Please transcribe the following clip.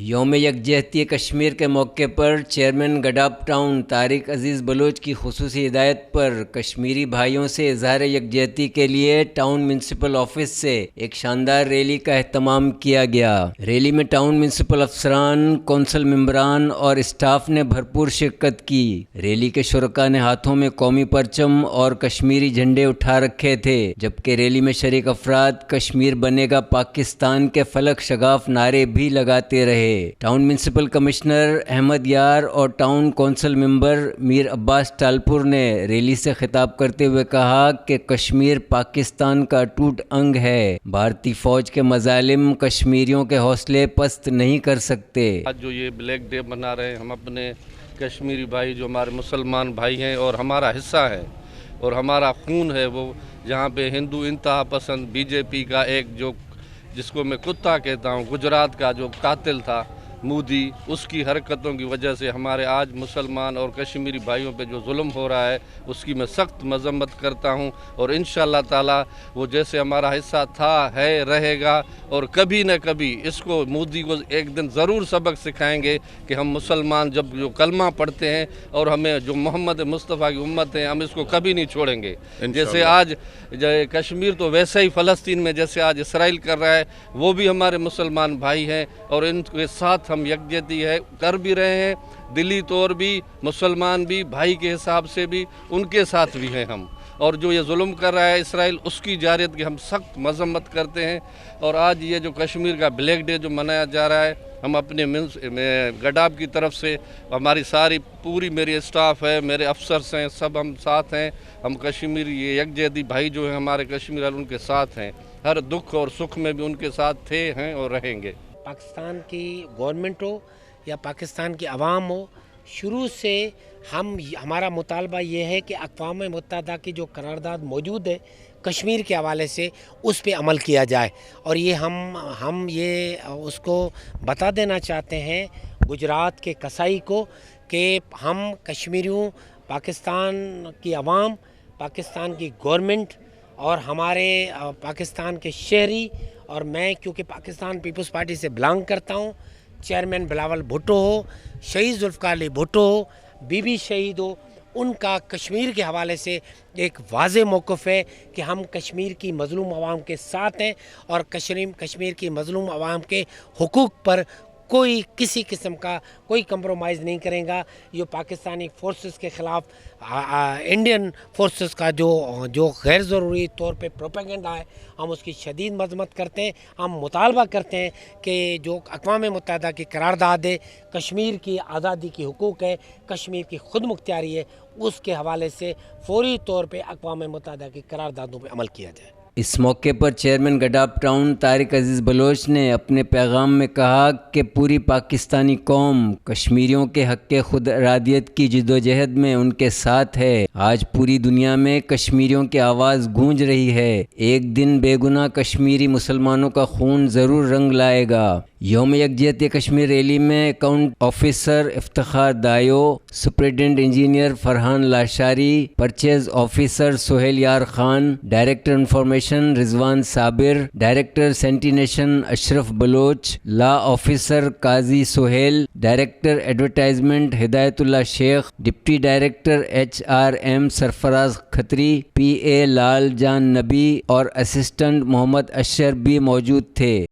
یوم یکجہتی کشمیر کے موقع پر چیئرمین گڈاپ ٹاؤن طارق عزیز بلوچ کی خصوصی ہدایت پر کشمیری بھائیوں سے اظہار یکجہتی کے لیے ٹاؤن میونسپل آفس سے ایک شاندار ریلی کا اہتمام کیا گیا۔ ریلی میں ٹاؤن میونسپل افسران، کونسل ممبران اور اسٹاف نے بھرپور شرکت کی۔ ریلی کے شرکاء نے ہاتھوں میں قومی پرچم اور کشمیری جھنڈے اٹھا رکھے تھے، جبکہ ریلی میں شریک افراد کشمیر بنے گا پاکستان کے فلک شگاف نعرے بھی لگاتے رہے۔ ٹاؤن میونسپل کمشنر احمد یار اور ٹاؤن کونسل ممبر میر عباس ٹالپور نے ریلی سے خطاب کرتے ہوئے کہا کہ کشمیر پاکستان کا اٹوٹ انگ ہے۔ بھارتی فوج کے مظالم کشمیریوں کے حوصلے پست نہیں کر سکتے۔ آج جو یہ بلیک ڈے منا رہے ہیں، ہم اپنے کشمیری بھائی جو ہمارے مسلمان بھائی ہیں اور ہمارا حصہ ہے اور ہمارا خون ہے، وہ جہاں پہ ہندو انتہا پسند بی جے پی کا ایک جو جس کو میں کتا کہتا ہوں، گجرات کا جو قاتل تھا مودی، اس کی حرکتوں کی وجہ سے ہمارے آج مسلمان اور کشمیری بھائیوں پہ جو ظلم ہو رہا ہے، اس کی میں سخت مذمت کرتا ہوں، اور انشاءاللہ تعالی وہ جیسے ہمارا حصہ تھا، ہے، رہے گا، اور کبھی نہ کبھی اس کو مودی کو ایک دن ضرور سبق سکھائیں گے کہ ہم مسلمان جب جو کلمہ پڑھتے ہیں اور ہمیں جو محمد مصطفیٰ کی امت ہے، ہم اس کو کبھی نہیں چھوڑیں گے۔ جیسے آج کشمیر تو ویسے ہی فلسطین میں جیسے آج اسرائیل کر رہا ہے، وہ بھی ہمارے مسلمان بھائی ہیں، اور ان کے ساتھ ہم یکجہتی ہے کر بھی رہے ہیں، دلی طور بھی، مسلمان بھی، بھائی کے حساب سے بھی ان کے ساتھ بھی ہیں ہم، اور جو یہ ظلم کر رہا ہے اسرائیل، اس کی جارحیت کی ہم سخت مذمت کرتے ہیں۔ اور آج یہ جو کشمیر کا بلیک ڈے جو منایا جا رہا ہے، ہم اپنے گڈاپ کی طرف سے، ہماری ساری پوری میری اسٹاف ہے، میرے افسرز ہیں، سب ہم ساتھ ہیں، ہم کشمیری یہ یکجہتی بھائی جو ہیں ہمارے کشمیر والے، ان کے ساتھ ہیں، ہر دکھ اور سکھ میں بھی ان کے ساتھ تھے، ہیں اور رہیں گے۔ پاکستان کی گورنمنٹ ہو یا پاکستان کی عوام ہو، شروع سے ہمارا مطالبہ یہ ہے کہ اقوام متحدہ کی جو قرارداد موجود ہے کشمیر کے حوالے سے، اس پہ عمل کیا جائے، اور یہ ہم یہ اس کو بتا دینا چاہتے ہیں گجرات کے قصائی کو کہ ہم کشمیریوں، پاکستان کی عوام، پاکستان کی گورنمنٹ اور ہمارے پاکستان کے شہری، اور میں کیونکہ پاکستان پیپلز پارٹی سے بلانگ کرتا ہوں، چیئرمین بلاول بھٹو ہو، شہید ذوالفقار علی بھٹو ہو، بی بی شہید ہو، ان کا کشمیر کے حوالے سے ایک واضح موقف ہے کہ ہم کشمیر کی مظلوم عوام کے ساتھ ہیں، اور کشمیر کی مظلوم عوام کے حقوق پر کوئی کسی قسم کا کوئی کمپرومائز نہیں کرے گا۔ یہ پاکستانی فورسز کے خلاف انڈین فورسز کا جو غیر ضروری طور پہ پروپیگنڈا ہے، ہم اس کی شدید مذمت کرتے ہیں۔ ہم مطالبہ کرتے ہیں کہ جو اقوام متحدہ کی قرارداد ہے، کشمیر کی آزادی کی حقوق ہے، کشمیر کی خود مختاری ہے، اس کے حوالے سے فوری طور پہ اقوام متحدہ کی قراردادوں پہ عمل کیا جائے۔ اس موقع پر چیئرمین گڈاپ ٹاؤن طارق عزیز بلوچ نے اپنے پیغام میں کہا کہ پوری پاکستانی قوم کشمیریوں کے حق خود ارادیت کی جدوجہد میں ان کے ساتھ ہے۔ آج پوری دنیا میں کشمیریوں کی آواز گونج رہی ہے۔ ایک دن بے گناہ کشمیری مسلمانوں کا خون ضرور رنگ لائے گا۔ یوم یکجہتی کشمیر ریلی میں account officer Iftikhar Dayo, superintendent engineer Farhan Lashari, purchase officer Sohail Yar Khan, director information Rizwan Sabir, director sanitation Ashraf Baloch, law officer Qazi Sohail, director advertisement Hidayat Ullah Shaikh, deputy director HRM Sarfraz Khatri, PA Lal جان نبی اور اسسٹنٹ محمد اشر بھی موجود تھے۔